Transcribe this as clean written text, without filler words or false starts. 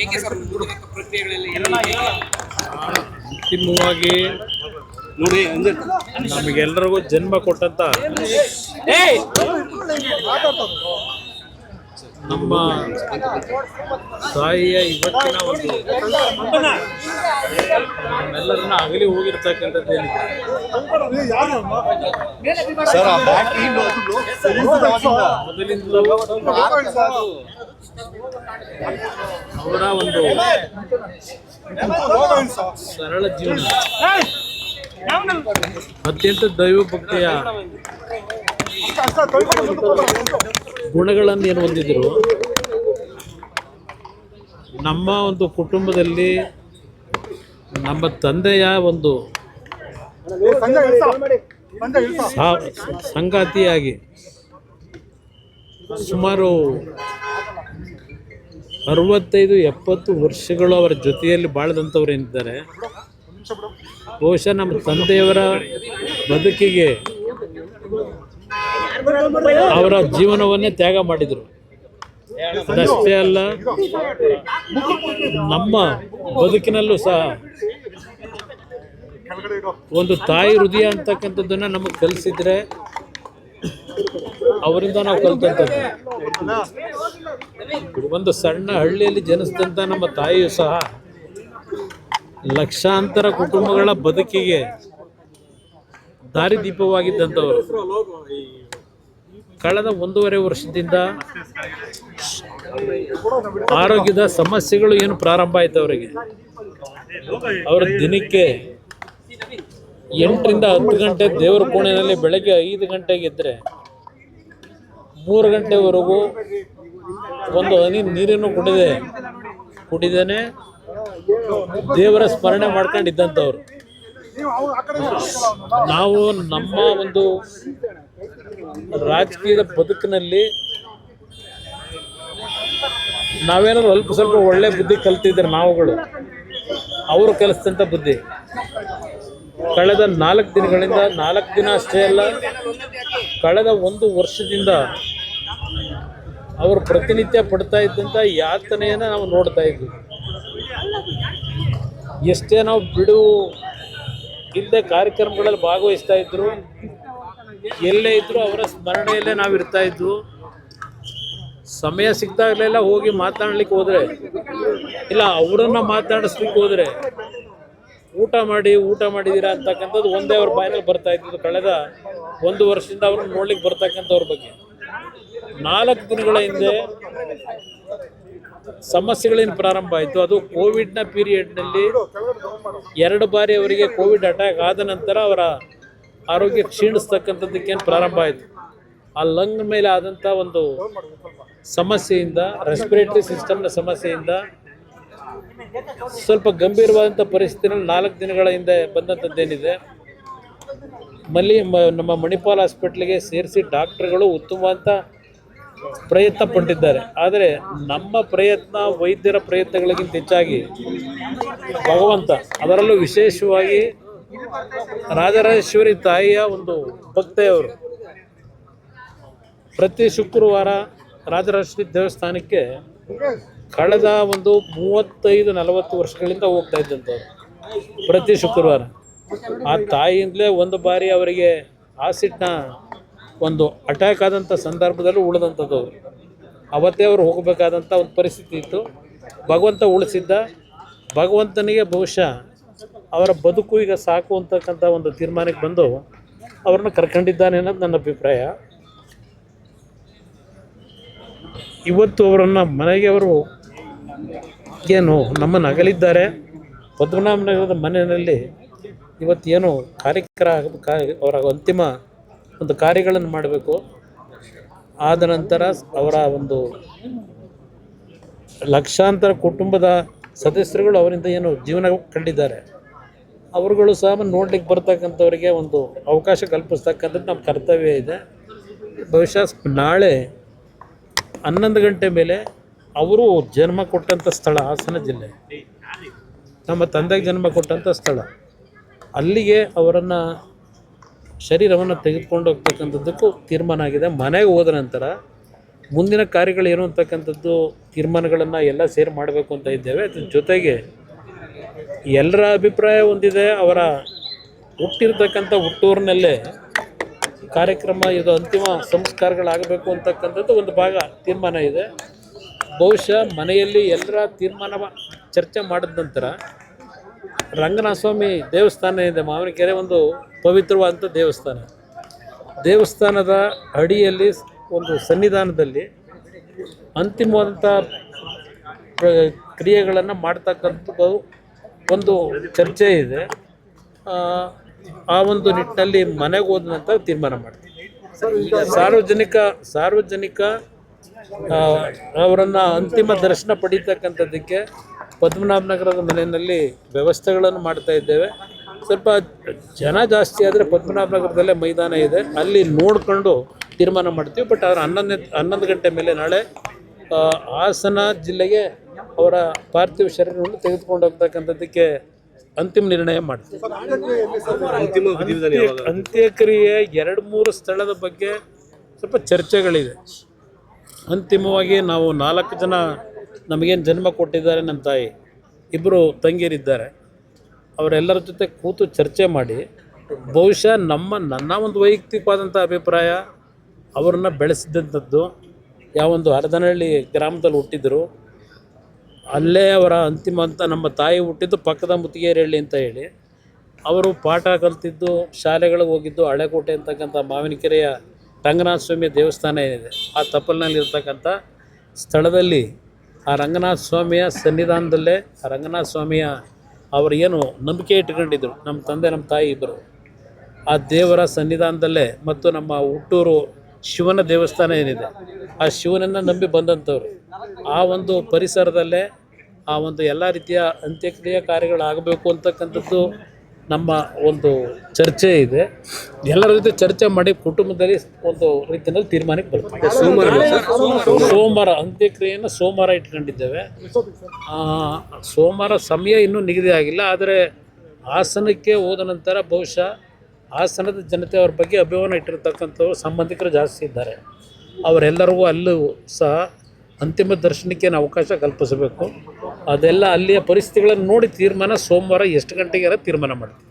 ಹೇಗೆ ಸರ್ ಮುಂದಿನ ಪ್ರಕ್ರಿಯೆಗಳಲ್ಲಿ ಏನೆಲ್ಲ ಅಂತಿಮವಾಗಿ ನೋಡಿ ನಮಗೆಲ್ಲರಿಗೂ ಜನ್ಮ ಕೊಟ್ಟಂತ ನಮ್ಮ ತಾಯಿಯ ಇವತ್ತಿನ ಒಂದು ನಮ್ಮೆಲ್ಲರನ್ನ ಅಗಲಿ ಹೋಗಿರ್ತಕ್ಕಂಥದ್ದು ಏನಿದೆ ಮೊದಲಿಂದಲೂ ಅವರ ಒಂದು ಸರಳ ಜೀವನ, ಅತ್ಯಂತ ದೈವಭಕ್ತಿಯ ಗುಣಗಳನ್ನು ಏನು ಹೊಂದಿದ್ರು. ನಮ್ಮ ಒಂದು ಕುಟುಂಬದಲ್ಲಿ ನಮ್ಮ ತಂದೆಯ ಒಂದು ಸಂಗಾತಿಯಾಗಿ ಸುಮಾರು 65-70 ವರ್ಷಗಳು ಅವರ ಜೊತೆಯಲ್ಲಿ ಬಾಳದಂಥವ್ರು ಏನಿದ್ದಾರೆ, ಬಹುಶಃ ನಮ್ಮ ತಂದೆಯವರ ಬದುಕಿಗೆ ಅವರ ಜೀವನವನ್ನೇ ತ್ಯಾಗ ಮಾಡಿದರು. ಅದಷ್ಟೇ ಅಲ್ಲ, ನಮ್ಮ ಬದುಕಿನಲ್ಲೂ ಸಹ ಒಂದು ತಾಯಿ ಹೃದಯ ಅಂತಕ್ಕಂಥದ್ದನ್ನು ನಮಗೆ ಕಲಿಸಿದ್ರೆ ಅವರಿಂದ ನಾವು ಕಲಿತಂಥದ್ದು. ಒಂದು ಸಣ್ಣ ಹಳ್ಳಿಯಲ್ಲಿ ಜನಿಸಿದಂಥ ನಮ್ಮ ತಾಯಿಯು ಸಹ ಲಕ್ಷಾಂತರ ಕುಟುಂಬಗಳ ಬದುಕಿಗೆ ದಾರಿದೀಪವಾಗಿದ್ದಂಥವರು. ಕಳೆದ 1.5 ವರ್ಷದಿಂದ ಆರೋಗ್ಯದ ಸಮಸ್ಯೆಗಳು ಏನು ಪ್ರಾರಂಭ ಆಯಿತು ಅವರಿಗೆ. ಅವರ ದಿನಕ್ಕೆ 8ರಿಂದ 10 ಗಂಟೆ ದೇವರ ಕೋಣೆಯಲ್ಲಿ ಬೆಳಗ್ಗೆ 5 ಗಂಟೆಗೆ ಇದ್ದರೆ 3 ಗಂಟೆವರೆಗೂ ಒಂದು ಹನಿ ನೀರನ್ನು ಕುಡಿದೇನೆ ದೇವರ ಸ್ಮರಣೆ ಮಾಡ್ಕೊಂಡಿದ್ದಂಥವ್ರು. ನಾವು ನಮ್ಮ ಒಂದು ರಾಜಕೀಯದ ಬದುಕಿನಲ್ಲಿ ನಾವೇನಾದ್ರು ಅಲ್ಪ ಸ್ವಲ್ಪ ಒಳ್ಳೆ ಬುದ್ಧಿ ಕಲ್ತಿದ್ರೆ ನಾವುಗಳು, ಅವರು ಕಲಿಸಿದಂಥ ಬುದ್ಧಿ ಕಳೆದ 4 ದಿನಗಳಿಂದ 4 ದಿನ ಅಷ್ಟೇ ಅಲ್ಲ, ಕಳೆದ 1 ವರ್ಷದಿಂದ ಅವರು ಪ್ರತಿನಿತ್ಯ ಪಡ್ತಾ ಇದ್ದಂಥ ಯಾತನೆಯನ್ನು ನಾವು ನೋಡ್ತಾ ಇದ್ವಿ. ಎಷ್ಟೇ ನಾವು ಇಲ್ಲದೆ ಕಾರ್ಯಕ್ರಮಗಳಲ್ಲಿ ಭಾಗವಹಿಸ್ತಾ ಇದ್ರು, ಎಲ್ಲೇ ಇದ್ದರೂ ಅವರ ಸ್ಮರಣೆಯಲ್ಲೇ ನಾವು ಇರ್ತಾ ಇದ್ವು. ಸಮಯ ಸಿಗ್ತಾಗಲೆಲ್ಲ ಹೋಗಿ ಮಾತನಾಡ್ಲಿಕ್ಕೆ ಹೋದರೆ, ಇಲ್ಲ ಅವರನ್ನು ಮಾತನಾಡಿಸ್ಲಿಕ್ಕೆ ಹೋದರೆ ಊಟ ಮಾಡಿದ್ದೀರಾ ಅಂತಕ್ಕಂಥದ್ದು ಒಂದೇ ಅವ್ರ ಬಾಯಿನಲ್ಲಿ ಬರ್ತಾ ಇದ್ದು. ಕಳೆದ 1 ವರ್ಷದಿಂದ ಅವ್ರನ್ನ ನೋಡ್ಲಿಕ್ಕೆ ಬರ್ತಕ್ಕಂಥವ್ರ ಬಗ್ಗೆ 4 ದಿನಗಳ ಹಿಂದೆ ಸಮಸ್ಯೆಗಳೇನು ಪ್ರಾರಂಭ ಆಯಿತು, ಅದು ಕೋವಿಡ್ನ ಪೀರಿಯಡ್ನಲ್ಲಿ 2 ಬಾರಿ ಅವರಿಗೆ ಕೋವಿಡ್ ಅಟ್ಯಾಕ್ ಆದ ನಂತರ ಅವರ ಆರೋಗ್ಯ ಕ್ಷೀಣಿಸ್ತಕ್ಕಂಥದ್ದಕ್ಕೇನು ಪ್ರಾರಂಭ ಆಯಿತು. ಆ ಲಂಗ್ ಮೇಲೆ ಆದಂಥ ಒಂದು ಸಮಸ್ಯೆಯಿಂದ, ರೆಸ್ಪಿರೇಟರಿ ಸಿಸ್ಟಮ್ನ ಸಮಸ್ಯೆಯಿಂದ ಸ್ವಲ್ಪ ಗಂಭೀರವಾದಂಥ ಪರಿಸ್ಥಿತಿನಲ್ಲಿ 4 ದಿನಗಳ ಹಿಂದೆ ಬಂದಂಥದ್ದೇನಿದೆ, ನಮ್ಮ ಮಣಿಪಾಲ್ ಹಾಸ್ಪಿಟ್ಲಿಗೆ ಸೇರಿಸಿ ಡಾಕ್ಟರ್ಗಳು ಉತ್ತಮವಾದ ಪ್ರಯತ್ನ ಪಟ್ಟಿದ್ದಾರೆ. ಆದರೆ ನಮ್ಮ ಪ್ರಯತ್ನ, ವೈದ್ಯರ ಪ್ರಯತ್ನಗಳಿಗಿಂತ ಹೆಚ್ಚಾಗಿ ಭಗವಂತ, ಅದರಲ್ಲೂ ವಿಶೇಷವಾಗಿ ರಾಜರಾಜೇಶ್ವರಿ ತಾಯಿಯ ಒಂದು ಭಕ್ತೆಯವರು ಪ್ರತಿ ಶುಕ್ರವಾರ ರಾಜರಾಜೇಶ್ವರಿ ದೇವಸ್ಥಾನಕ್ಕೆ ಕಳೆದ ಒಂದು 35-40 ವರ್ಷಗಳಿಂದ ಹೋಗ್ತಾ ಇದ್ದಂಥವ್ರು ಪ್ರತಿ ಶುಕ್ರವಾರ. ಆ ತಾಯಿಯಿಂದಲೇ ಒಂದು ಬಾರಿ ಅವರಿಗೆ ಆಸಿಡ್ನ ಒಂದು ಅಟ್ಯಾಕ್ ಆದಂಥ ಸಂದರ್ಭದಲ್ಲೂ ಉಳಿದಂಥದ್ದು. ಅವತ್ತೇ ಅವರು ಹೋಗಬೇಕಾದಂಥ ಒಂದು ಪರಿಸ್ಥಿತಿ ಇತ್ತು. ಭಗವಂತ ಉಳಿಸಿದ್ದ. ಭಗವಂತನಿಗೆ ಬಹುಶಃ ಅವರ ಬದುಕು ಈಗ ಸಾಕು ಅಂತಕ್ಕಂಥ ಒಂದು ತೀರ್ಮಾನಕ್ಕೆ ಬಂದು ಅವ್ರನ್ನ ಕರ್ಕೊಂಡಿದ್ದಾನೆ ಅನ್ನೋದು ನನ್ನ ಅಭಿಪ್ರಾಯ. ಇವತ್ತು ಅವರನ್ನು ಮನೆಗೆ ಅವರು ಏನು ನಮ್ಮನ್ನು ಅಗಲಿದ್ದಾರೆ. ಪದ್ಮನಾಭನಗರದ ಮನೆಯಲ್ಲಿ ಇವತ್ತೇನು ಅವರ ಅಂತಿಮ ಒಂದು ಕಾರ್ಯಗಳನ್ನು ಮಾಡಬೇಕು. ಆದ ನಂತರ ಅವರ ಒಂದು ಲಕ್ಷಾಂತರ ಕುಟುಂಬದ ಸದಸ್ಯರುಗಳು ಅವರಿಂದ ಏನು ಜೀವನ ಕಂಡಿದ್ದಾರೆ, ಅವರುಗಳು ಸಹ ನೋಡ್ಲಿಕ್ಕೆ ಬರ್ತಕ್ಕಂಥವರಿಗೆ ಒಂದು ಅವಕಾಶ ಕಲ್ಪಿಸ್ತಕ್ಕಂಥದ್ದು ನಮ್ಮ ಕರ್ತವ್ಯ ಇದೆ. ಬಹುಶಃ ನಾಳೆ 11 ಗಂಟೆ ಮೇಲೆ ಅವರು ಜನ್ಮ ಕೊಟ್ಟಂಥ ಸ್ಥಳ ಹಾಸನ ಜಿಲ್ಲೆ, ನಮ್ಮ ತಂದೆಗೆ ಜನ್ಮ ಕೊಟ್ಟಂಥ ಸ್ಥಳ, ಅಲ್ಲಿಗೆ ಅವರನ್ನು ಶರೀರವನ್ನು ತೆಗೆದುಕೊಂಡು ಹೋಗ್ತಕ್ಕಂಥದ್ದಕ್ಕೂ ತೀರ್ಮಾನ ಆಗಿದೆ. ಮನೆಗೆ ಹೋದ ನಂತರ ಮುಂದಿನ ಕಾರ್ಯಗಳೇನು ಅಂತಕ್ಕಂಥದ್ದು ತೀರ್ಮಾನಗಳನ್ನು ಎಲ್ಲ ಸೇರಿ ಮಾಡಬೇಕು ಅಂತ ಇದ್ದೇವೆ. ಅದ್ರ ಜೊತೆಗೆ ಎಲ್ಲರ ಅಭಿಪ್ರಾಯ ಹೊಂದಿದೆ. ಅವರ ಹುಟ್ಟಿರ್ತಕ್ಕಂಥ ಹುಟ್ಟೂರಿನಲ್ಲೇ ಕಾರ್ಯಕ್ರಮ ಇದು ಅಂತಿಮ ಸಂಸ್ಕಾರಗಳಾಗಬೇಕು ಅಂತಕ್ಕಂಥದ್ದು ಒಂದು ಭಾಗ ತೀರ್ಮಾನ ಇದೆ. ಬಹುಶಃ ಮನೆಯಲ್ಲಿ ಎಲ್ಲರ ತೀರ್ಮಾನ ಚರ್ಚೆ ಮಾಡಿದ ನಂತರ ರಂಗನಾಥ ಸ್ವಾಮಿ ದೇವಸ್ಥಾನ ಇದೆ, ಮಾವಿನಕೆರೆ ಒಂದು ಪವಿತ್ರವಾದಂಥ ದೇವಸ್ಥಾನದ ಅಡಿಯಲ್ಲಿ ಒಂದು ಸನ್ನಿಧಾನದಲ್ಲಿ ಅಂತಿಮವಾದಂಥ ಕ್ರಿಯೆಗಳನ್ನು ಮಾಡ್ತಕ್ಕಂಥದ್ದು ಒಂದು ಚರ್ಚೆ ಇದೆ. ಆ ಒಂದು ನಿಟ್ಟಿನಲ್ಲಿ ಮನೆಗೆ ಹೋದ ನಂತರ ತೀರ್ಮಾನ ಮಾಡ್ತೀವಿ. ಸಾರ್ವಜನಿಕ ಅವರನ್ನು ಅಂತಿಮ ದರ್ಶನ ಪಡೀತಕ್ಕಂಥದ್ದಕ್ಕೆ ಪದ್ಮನಾಭನಗರದ ಮನೆಯಲ್ಲಿ ವ್ಯವಸ್ಥೆಗಳನ್ನು ಮಾಡ್ತಾ ಇದ್ದೇವೆ. ಸ್ವಲ್ಪ ಜನ ಜಾಸ್ತಿ ಆದರೆ ಪದ್ಮನಾಭನಗರದಲ್ಲೇ ಮೈದಾನ ಇದೆ, ಅಲ್ಲಿ ನೋಡಿಕೊಂಡು ತೀರ್ಮಾನ ಮಾಡ್ತೀವಿ. ಬಟ್ ಅವ್ರ 11 ಗಂಟೆ ಮೇಲೆ ನಾಳೆ ಹಾಸನ ಜಿಲ್ಲೆಗೆ ಅವರ ಪಾರ್ಥಿವ ಶರೀರವನ್ನು ತೆಗೆದುಕೊಂಡು ಹೋಗ್ತಕ್ಕಂಥದ್ದಕ್ಕೆ ಅಂತಿಮ ನಿರ್ಣಯ ಮಾಡ್ತೀವಿ. ಅಂತ್ಯಕ್ರಿಯೆ 2-3 ಸ್ಥಳದ ಬಗ್ಗೆ ಸ್ವಲ್ಪ ಚರ್ಚೆಗಳಿದೆ. ಅಂತಿಮವಾಗಿ ನಾವು 4 ಜನ ನಮಗೇನು ಜನ್ಮ ಕೊಟ್ಟಿದ್ದಾರೆ, ನಮ್ಮ ತಾಯಿ 2 ತಂಗಿಯರಿದ್ದಾರೆ, ಅವರೆಲ್ಲರ ಜೊತೆ ಕೂತು ಚರ್ಚೆ ಮಾಡಿ ಬಹುಶಃ ನನ್ನ ಒಂದು ವೈಯಕ್ತಿಕವಾದಂಥ ಅಭಿಪ್ರಾಯ, ಅವರನ್ನು ಬೆಳೆಸಿದಂಥದ್ದು ಯಾವೊಂದು ಹರದನಹಳ್ಳಿ ಗ್ರಾಮದಲ್ಲಿ ಹುಟ್ಟಿದ್ರು, ಅಲ್ಲೇ ಅವರ ಅಂತಿಮ ಅಂತ ನಮ್ಮ ತಾಯಿ ಹುಟ್ಟಿದ್ದು ಪಕ್ಕದ ಮುತ್ತಿಗೆರಹಳ್ಳಿ ಅಂತ ಹೇಳಿ, ಅವರು ಪಾಠ ಕಲ್ತಿದ್ದು ಶಾಲೆಗಳಿಗೆ ಹೋಗಿದ್ದು ಹಳೆಕೋಟೆ ಅಂತಕ್ಕಂಥ ಮಾವಿನಕೆರೆಯ ರಂಗನಾಥ ಸ್ವಾಮಿಯ ದೇವಸ್ಥಾನ ಏನಿದೆ ಆ ತಪ್ಪಲಿನಲ್ಲಿರ್ತಕ್ಕಂಥ ಸ್ಥಳದಲ್ಲಿ ಆ ರಂಗನಾಥ ಸ್ವಾಮಿಯ ಸನ್ನಿಧಾನದಲ್ಲೇ ಆ ರಂಗನಾಥ ಸ್ವಾಮಿಯ ಅವರು ಏನು ನಂಬಿಕೆ ಇಟ್ಕೊಂಡಿದ್ರು, ನಮ್ಮ ತಂದೆ ನಮ್ಮ ತಾಯಿ ಇಬ್ಬರು, ಆ ದೇವರ ಸನ್ನಿಧಾನದಲ್ಲೇ ಮತ್ತು ನಮ್ಮ ಹುಟ್ಟೂರು ಶಿವನ ದೇವಸ್ಥಾನ ಏನಿದೆ ಆ ಶಿವನನ್ನು ನಂಬಿ ಬಂದಂಥವ್ರು, ಆ ಒಂದು ಪರಿಸರದಲ್ಲೇ ಆ ಒಂದು ಎಲ್ಲ ರೀತಿಯ ಅಂತ್ಯಕ್ರಿಯೆ ಕಾರ್ಯಗಳಾಗಬೇಕು ಅಂತಕ್ಕಂಥದ್ದು ನಮ್ಮ ಒಂದು ಚರ್ಚೆ ಇದೆ. ಎಲ್ಲರ ಜೊತೆ ಚರ್ಚೆ ಮಾಡಿ ಕುಟುಂಬದಲ್ಲಿ ಒಂದು ರೀತಿಯಲ್ಲಿ ತೀರ್ಮಾನಕ್ಕೆ ಬರ್ತದೆ. ಸೋಮವಾರ ಅಂತ್ಯಕ್ರಿಯೆಯನ್ನು ಸೋಮವಾರ ಇಟ್ಕೊಂಡಿದ್ದೇವೆ. ಸೋಮವಾರ ಸಮಯ ಇನ್ನೂ ನಿಗದಿ ಆಗಿಲ್ಲ. ಆದರೆ ಹಾಸನಕ್ಕೆ ಹೋದ ನಂತರ ಬಹುಶಃ ಹಾಸನದ ಜನತೆ ಅವ್ರ ಬಗ್ಗೆ ಅಭಿಮಾನ ಇಟ್ಟಿರ್ತಕ್ಕಂಥವ್ರು ಸಂಬಂಧಿಕರು ಜಾಸ್ತಿ ಇದ್ದಾರೆ. ಅವರೆಲ್ಲರಿಗೂ ಅಲ್ಲೂ ಸಹ ಅಂತಿಮ ದರ್ಶನಕ್ಕೆ ಅವಕಾಶ ಕಲ್ಪಿಸಬೇಕು. ಅದೆಲ್ಲ ಅಲ್ಲಿಯ ಪರಿಸ್ಥಿತಿಗಳನ್ನು ನೋಡಿ ತೀರ್ಮಾನ ಸೋಮವಾರ ಎಷ್ಟು ಗಂಟೆಗೆ ತೀರ್ಮಾನ ಮಾಡ್ತೀವಿ.